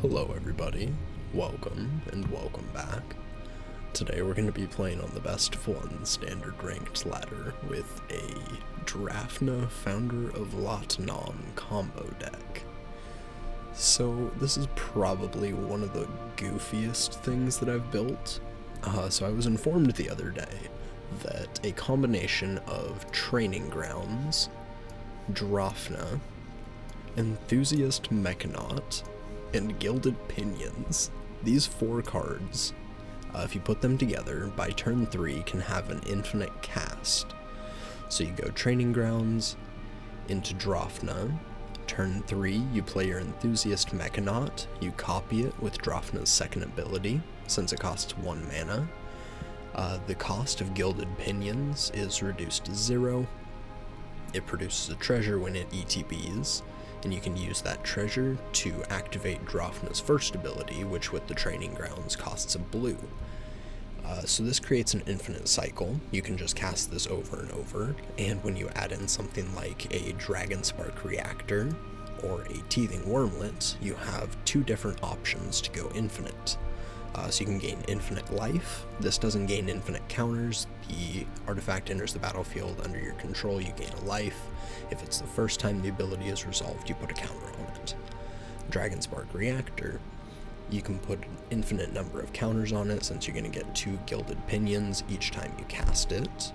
Hello everybody, welcome and welcome back. Today we're going to be playing on the best of one standard ranked ladder with a Drafna Founder of Lat'Nom combo deck. So this is probably one of the goofiest things that I've built. So I was informed the other day that a combination of Training Grounds, Drafna, Enthusiast Mechanaut, and Gilded Pinions, these 4 cards, if you put them together, by turn 3 can have an infinite cast. So you go Training Grounds into Drafna, turn 3 you play your Enthusiast Mechanaut, you copy it with Drafna's second ability, since it costs 1 mana. The cost of Gilded Pinions is reduced to 0. It produces a treasure when it ETBs, and you can use that treasure to activate Drafna's first ability, which with the Training Grounds costs a blue. So this creates an infinite cycle. You can just cast this over and over, and when you add in something like a Dragonspark Reactor or a Teething Wormlet, you have 2 different options to go infinite. So you can gain infinite life. This doesn't gain infinite counters. The artifact enters the battlefield under your control, you gain a life. If it's the first time the ability is resolved, you put a counter on it. Dragonspark Reactor, you can put an infinite number of counters on it, since you're going to get 2 Gilded Pinions each time you cast it.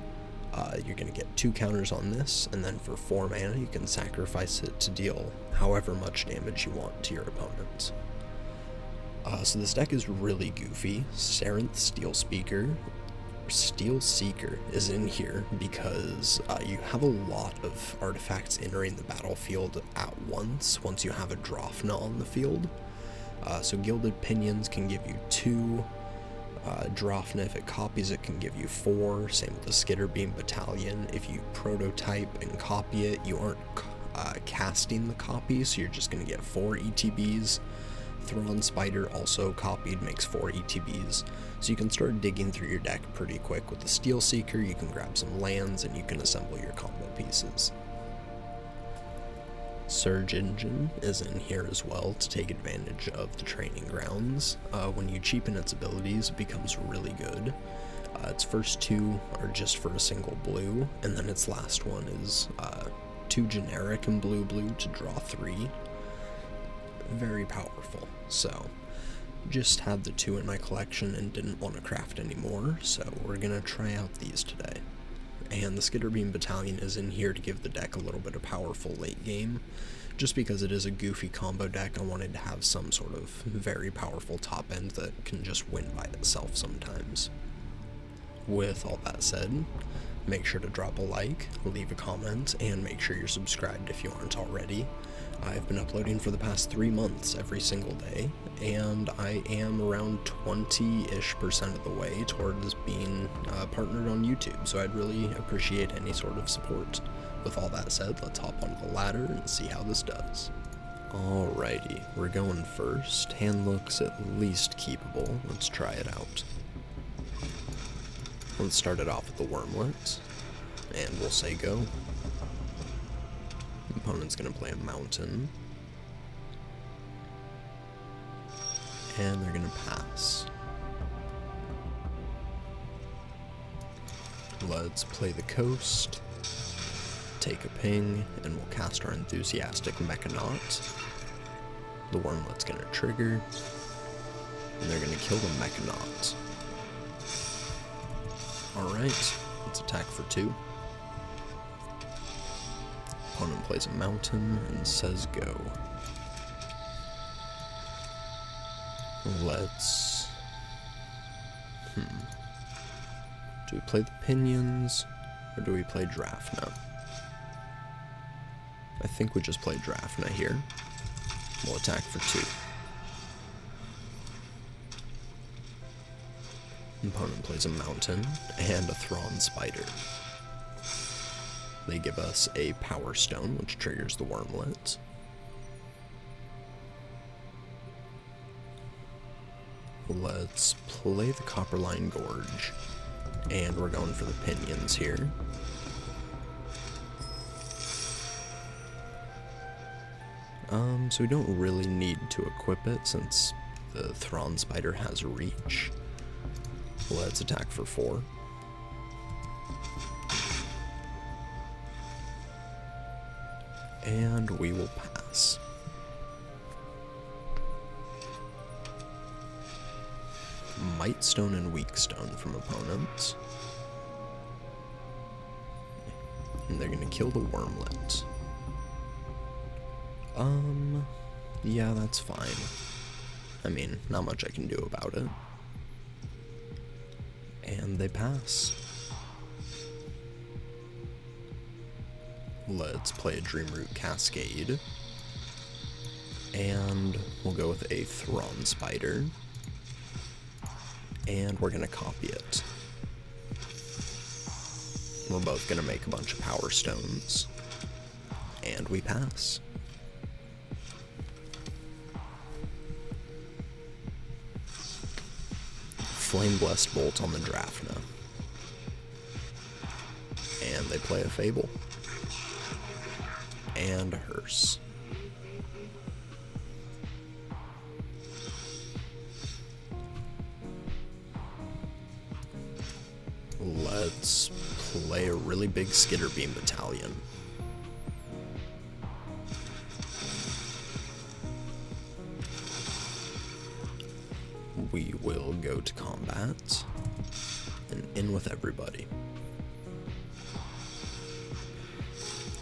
You're going to get 2 counters on this, and then for 4 mana you can sacrifice it to deal however much damage you want to your opponent. So this deck is really goofy. Sarenth Steel Seeker is in here because you have a lot of artifacts entering the battlefield at once you have a Drafna on the field. So Gilded Pinions can give you 2. Drafna, if it copies it, can give you 4. Same with the Skitterbeam Battalion. If you prototype and copy it, you aren't casting the copy, so you're just going to get 4 ETBs. Thrawn Spider, also copied, makes 4 ETBs, so you can start digging through your deck pretty quick. With the Steel Seeker, you can grab some lands and you can assemble your combo pieces. Surge Engine is in here as well to take advantage of the Training Grounds. When you cheapen its abilities, it becomes really good. Its first 2 are just for a single blue, and then its last one is 2 generic and blue to draw 3. Very powerful. So just had the 2 in my collection and didn't want to craft anymore, so we're gonna try out these today. And the Skitterbeam Battalion is in here to give the deck a little bit of powerful late game. Just because it is a goofy combo deck, I wanted to have some sort of very powerful top end that can just win by itself sometimes. With all that said, make sure to drop a like, leave a comment, and make sure you're subscribed if you aren't already. I've been uploading for the past 3 months every single day, and I am around 20-ish% of the way towards being partnered on YouTube, so I'd really appreciate any sort of support. With all that said, let's hop onto the ladder and see how this does. Alrighty, we're going first. Hand looks at least keepable. Let's try it out. Let's start it off with the Wormlet, and we'll say go. Opponent's gonna play a Mountain, and they're gonna pass. Let's play the Coast, take a ping, and we'll cast our Enthusiastic Mechanaut. The Wormlet's gonna trigger, and they're gonna kill the Mechanaut. Alright, let's attack for 2. Opponent plays a Mountain and says go. Let's... Do we play the Pinions, or do we play Drafna? I think we just play Drafna here. We'll attack for 2. Opponent plays a Mountain and a Thrawn Spider. They give us a Power Stone, which triggers the Wormlet. Let's play the Copperline Gorge, and we're going for the Pinions here. So we don't really need to equip it since the Thrawn Spider has reach. Let's attack for 4. And we will pass. Might Stone and Weak Stone from opponents. And they're gonna kill the Wormlet. Yeah, that's fine. I mean, not much I can do about it. And they pass. Let's play a Dreamroot Cascade. And we'll go with a Thrawn Spider. And we're gonna copy it. We're both gonna make a bunch of Power Stones. And we pass. Flame Blessed Bolt on the Drafna. And they play a Fable. And a Hearse. Let's play a really big Skitterbeam Battalion. We will go to combat and in with everybody.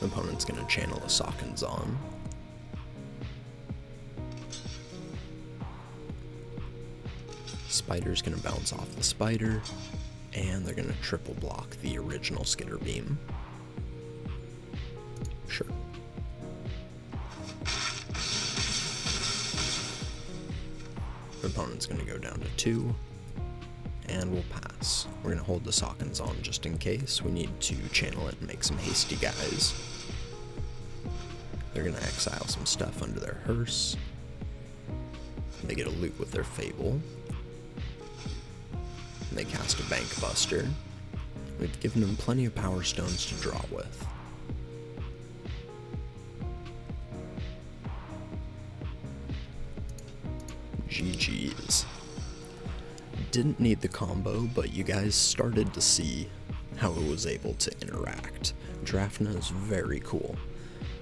The opponent's gonna channel a Sock and Zon. Spider's gonna bounce off the Spider, and they're gonna triple block the original Skitterbeam. Sure. The opponent's gonna go down to 2, and we'll pass. We're gonna hold the Sock and Zon just in case. We need to channel it and make some hasty guys. They're gonna exile some stuff under their Hearse. They get a loot with their Fable. And they cast a Bank Buster. We've given them plenty of Power Stones to draw with. GG's. Didn't need the combo, but you guys started to see how it was able to interact. Drafna is very cool.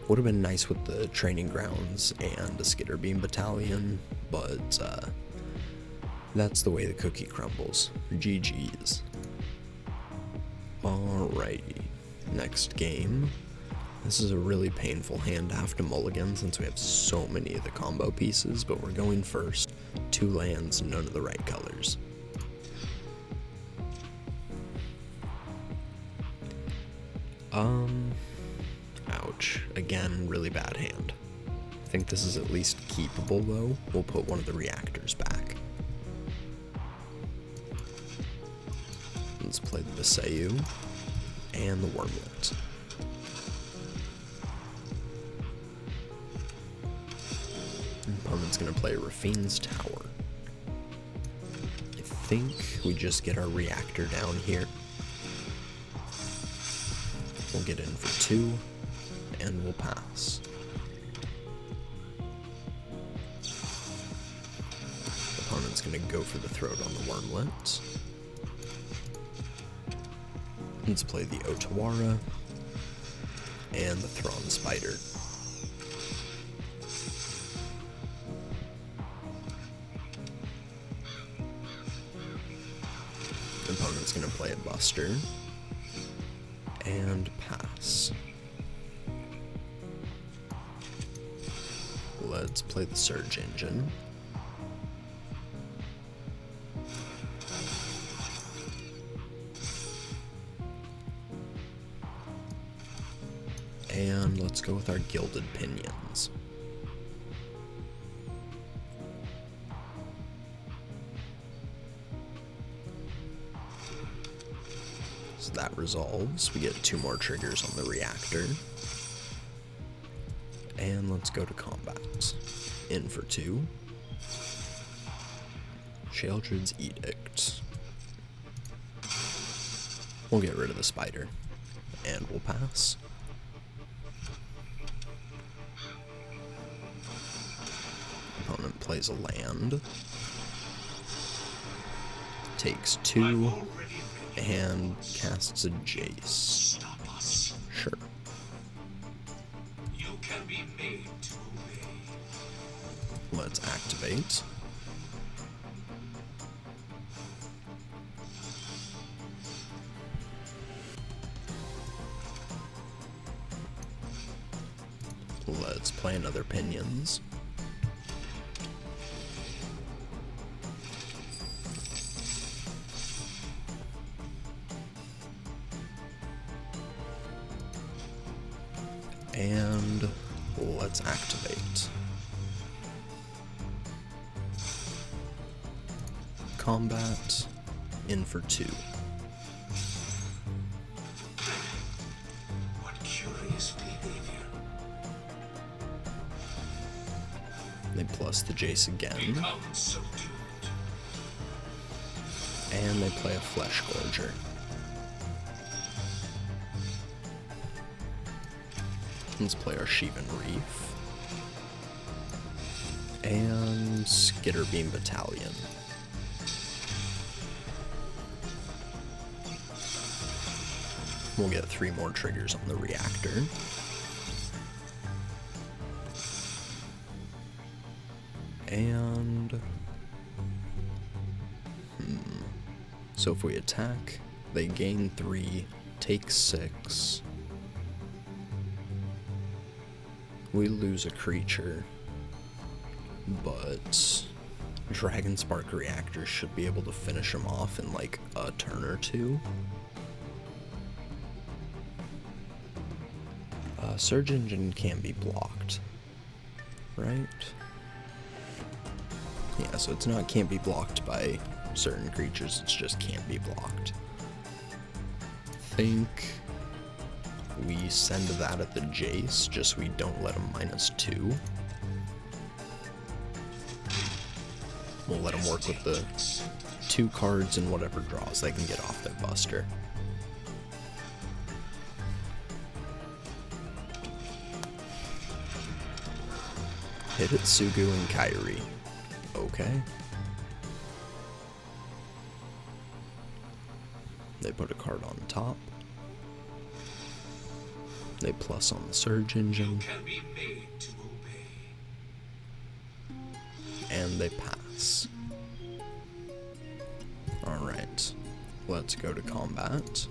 Would have been nice with the training grounds and a Skitterbeam Battalion, but that's the way the cookie crumbles. GG's. Alrighty, next game. This is a really painful hand to have to mulligan since we have so many of the combo pieces, but we're going first. 2 lands, none of the right colors. Ouch. Again, really bad hand. I think this is at least keepable though. We'll put one of the reactors back. Let's play the Visayu and the Wormlet. Opponent's gonna play Rafine's Tower. I think we just get our reactor down here. We'll get in for 2, and we'll pass. Opponent's gonna go for the Throat on the Wormlet. Let's play the Otawara and the Thrawn Spider. The opponent's gonna play a Buster and pass. Let's play the Surge Engine. And let's go with our Gilded Pinions. So that resolves. We get 2 more triggers on the reactor. And let's go to combat. In for 2. Sheoldred's Edict. We'll get rid of the Spider. And we'll pass. plays a land, takes 2, and casts a Jace. Sure. You can be made to obey. Let's activate. Let's play another Pinions. And let's activate. Combat, in for 2. What curious behavior. They plus the Jace again, Become subdued. and they play a Flesh Gorger. Let's play our Sheevan Reef. And Skitterbeam Battalion. We'll get 3 more triggers on the reactor. And... So if we attack, they gain 3, take 6. We lose a creature, but Dragonspark Reactor should be able to finish them off in like a turn or 2. Surge Engine can be blocked, right? Yeah, so it's not can't be blocked by certain creatures, it's just can't be blocked. Think we send that at the Jace, just so we don't let him -2. We'll let him work with the 2 cards and whatever draws they can get off their Buster. Hidetsugu and Kairi. Okay. They put a card on top. They plus on the Surge Engine. You can be made to obey. And they pass. Alright. Let's go to combat.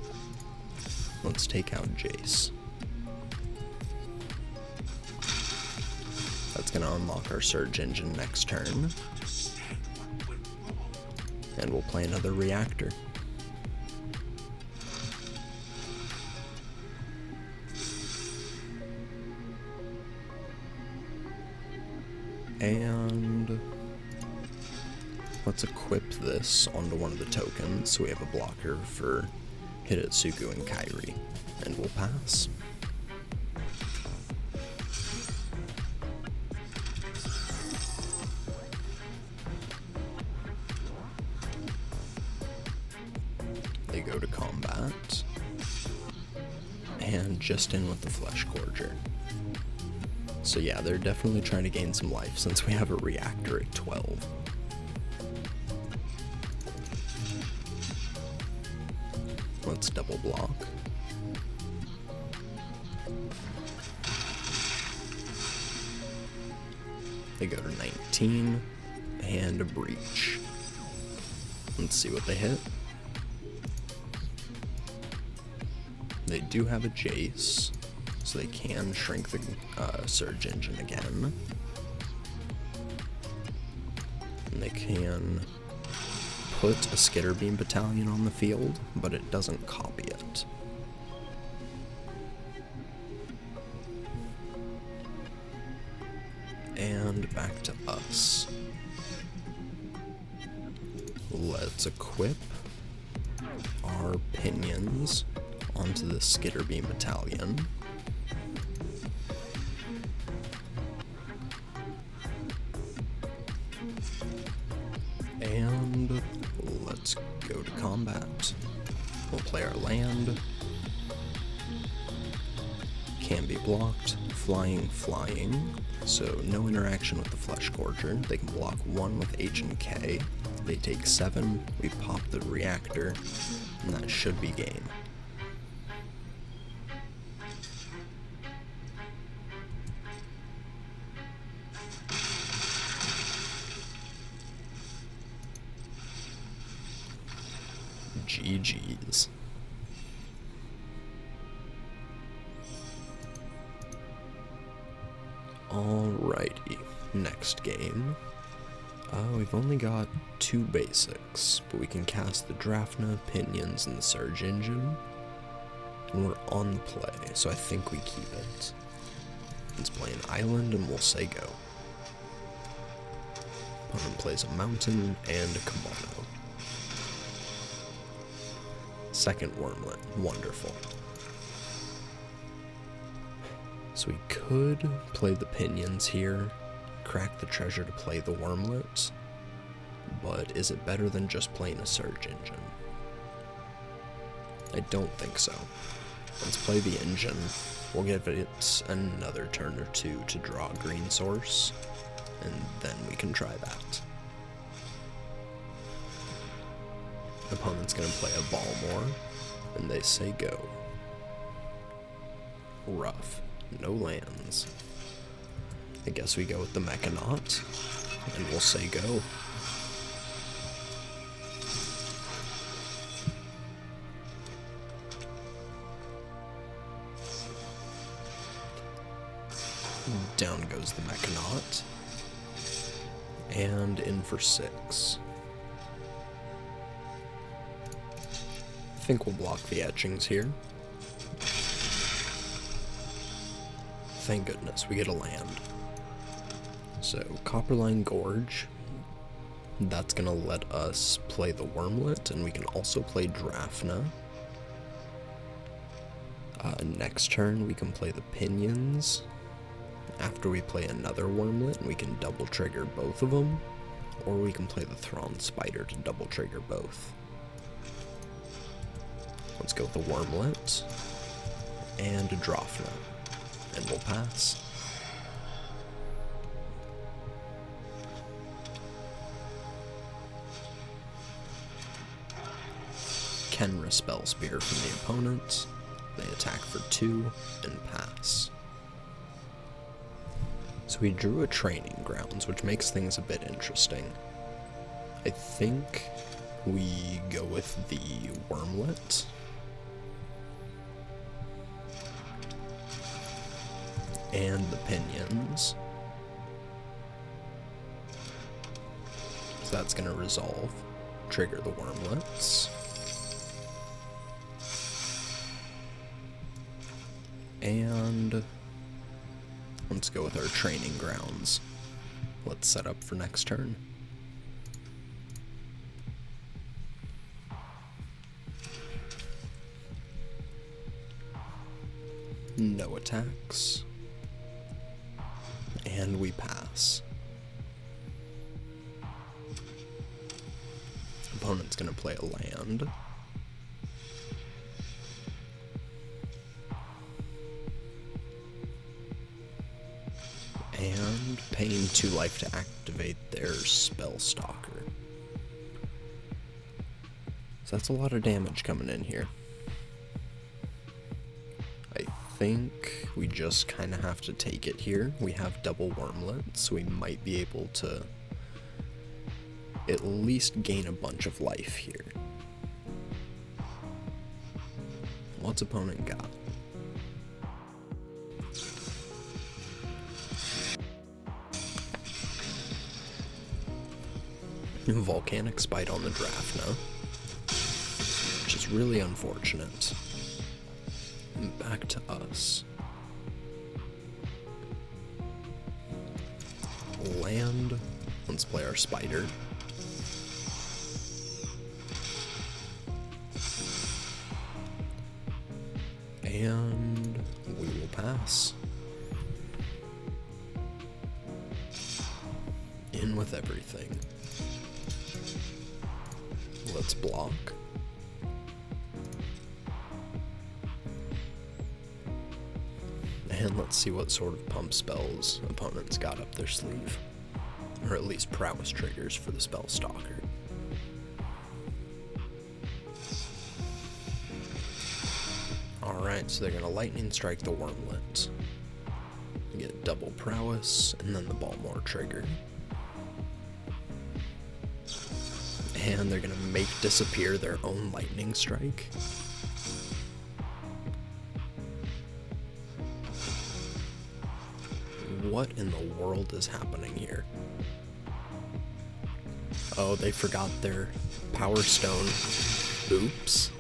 Let's take out Jace. That's gonna unlock our Surge Engine next turn. And we'll play another reactor. And let's equip this onto one of the tokens so we have a blocker for Hidetsugu and Kairi, and we'll pass. They go to combat, and just in with the Flesh Gorger. So yeah, they're definitely trying to gain some life since we have a reactor at 12. Let's double block. They go to 19 and a breach. Let's see what they hit. They do have a Jace, so they can shrink the Surge Engine again. And they can put a Skitterbeam Battalion on the field, but it doesn't copy it. And back to us. Let's equip our Pinions onto the Skitterbeam Battalion. And let's go to combat. We'll play our land. Can't be blocked. Flying. So no interaction with the Flesh Gorger. They can block 1 with H and K. They take 7. We pop the reactor, and that should be game. GG's. Alrighty, next game. We've only got 2 basics, but we can cast the Drafna, Pinions, and the Surge Engine. And we're on the play, so I think we keep it. Let's play an island and we'll say go. Opponent plays a mountain and a kimono. Second Wormlet, wonderful. So we could play the Pinions here, crack the treasure to play the Wormlet, but is it better than just playing a Surge Engine? I don't think so. Let's play the engine. We'll give it another turn or 2 to draw a green source, and then we can try that. Opponent's gonna play a Balmor, and they say go. Rough. No lands. I guess we go with the Mechanaut, and we'll say go. Down goes the Mechanaut, and in for 6. I think we'll block the etchings here. Thank goodness, we get a land. So, Copperline Gorge, that's gonna let us play the Wormlet, and we can also play Drafna. Next turn, we can play the Pinions. After we play another Wormlet, we can double trigger both of them, or we can play the Thrawn Spider to double trigger both. Let's go with the Wormlet, and a Drafna, and we'll pass. Kenra Spell Spear from the opponent. They attack for 2 and pass. So we drew a Training Grounds, which makes things a bit interesting. I think we go with the Wormlet. And the Pinions. So that's going to resolve. Trigger the Wormlets. And let's go with our Training Grounds. Let's set up for next turn. No attacks. And we pass. Opponent's gonna play a land. And paying 2 life to activate their Spellstalker. So that's a lot of damage coming in here. I think we just kind of have to take it here. We have double Wormlet, so we might be able to at least gain a bunch of life here. What's opponent got? Volcanic Spite on the Drafna, which is really unfortunate. And back to us. Land. Let's play our Spider. And we will pass. In with everything. Let's block. And let's see what sort of pump spells opponents got up their sleeve. Or at least prowess triggers for the spell stalker. Alright, so they're going to lightning strike the wormlet. You get double prowess, and then the Balmor trigger. And they're going to make disappear their own lightning strike. What in the world is happening here? Oh, they forgot their power stone. Oops.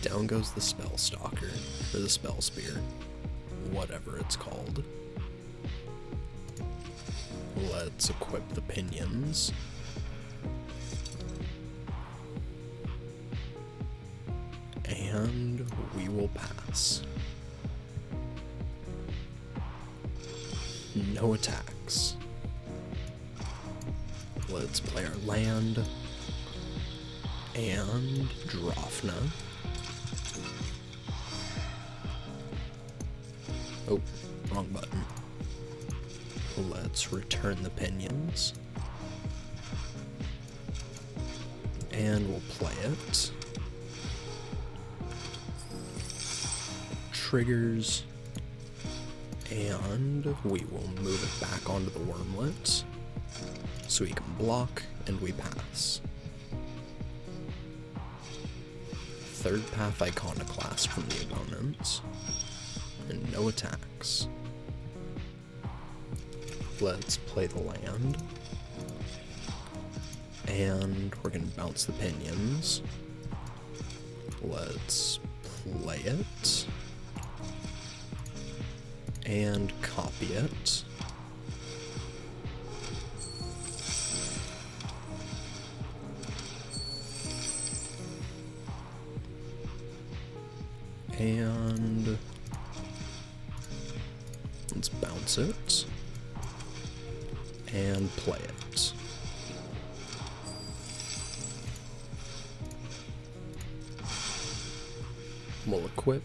Down goes the spell stalker, or the spell spear, whatever it's called. Let's equip the pinions. And we will pass. No attacks. Let's play our land. And Drafna. Oh, wrong button. Let's return the pinions. And we'll play it. Triggers. And we will move it back onto the wormlet. So we can block, and we pass. Third path Iconoclast from the opponents. And no attacks. Let's play the land. And we're gonna bounce the pinions. Let's play it. And copy it. And let's bounce it and play it. We'll equip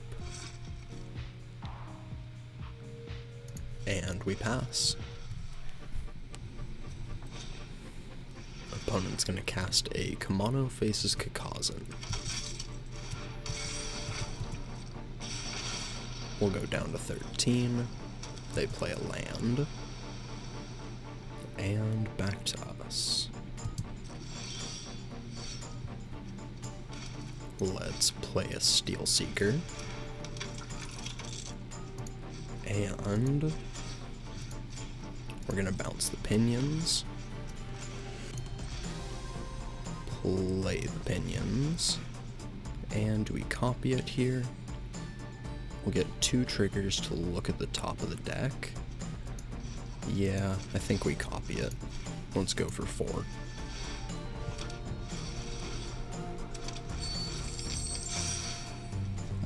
and we pass. Opponent's gonna cast a Kamano Faces Kakazan. We'll go down to 13. They play a land. And back to us. Let's play a Steel Seeker. And we're gonna bounce the pinions. Play the pinions. And do we copy it here? We'll get 2 triggers to look at the top of the deck. Yeah, I think we copy it. Let's go for 4.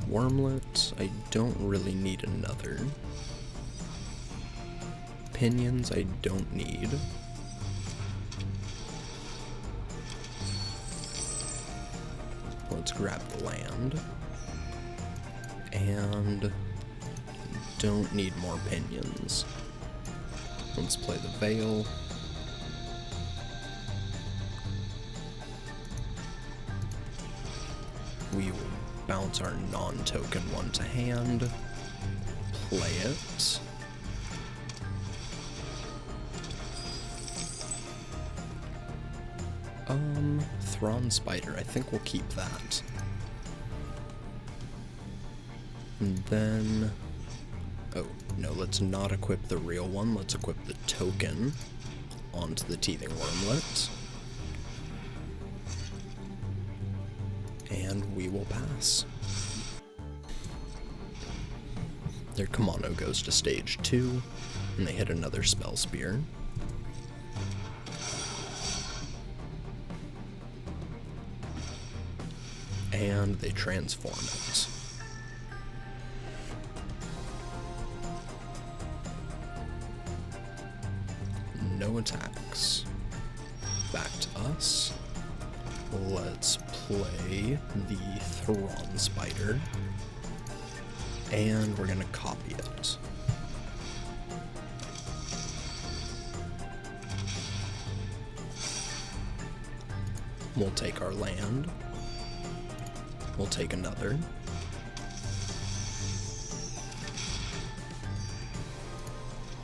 Wormlet, I don't really need another. Pinions, I don't need. Let's grab the land. And don't need more pinions. Let's play the Veil. We will bounce our non-token one to hand. Play it. Thrawn Spider, I think we'll keep that. And then, oh, no, let's not equip the real one. Let's equip the token onto the Teething Wormlet. And we will pass. Their Kamano goes to stage 2, and they hit another Spell Spear. And they transform it. No attacks. Back to us. Let's play the Thrawn Spider. and we're gonna copy it. We'll take our land. We'll take another.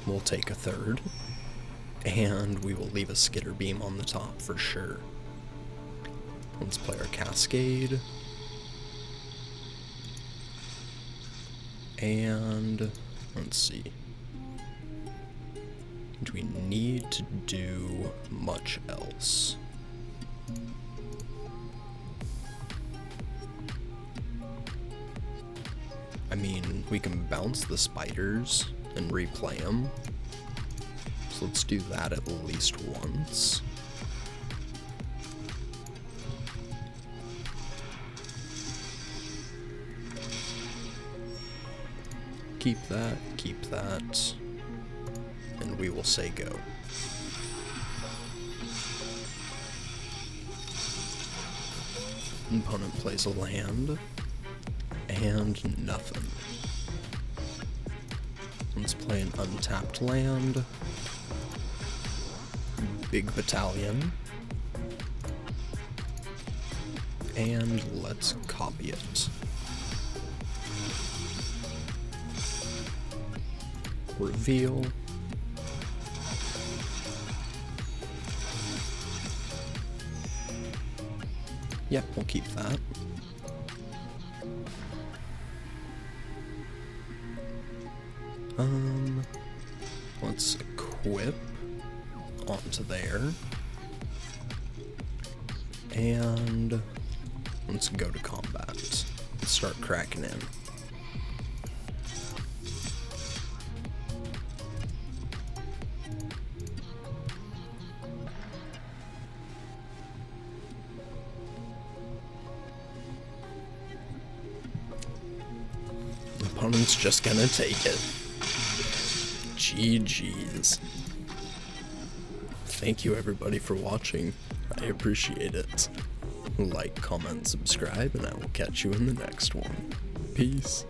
We'll take a third. And we will leave a skitter beam on the top for sure. Let's play our cascade. And let's see. Do we need to do much else? I mean, we can bounce the spiders and replay them. So let's do that at least once. Keep that, and we will say go. Opponent plays a land, and nothing. Let's play an untapped land. Big battalion. And let's copy it. Reveal. Yep, we'll keep that. Let's equip onto there. And let's go to combat. Let's start cracking in. Opponent's just gonna take it. GG's. Thank you everybody for watching. I appreciate it. Like, comment, subscribe, and I will catch you in the next one. Peace.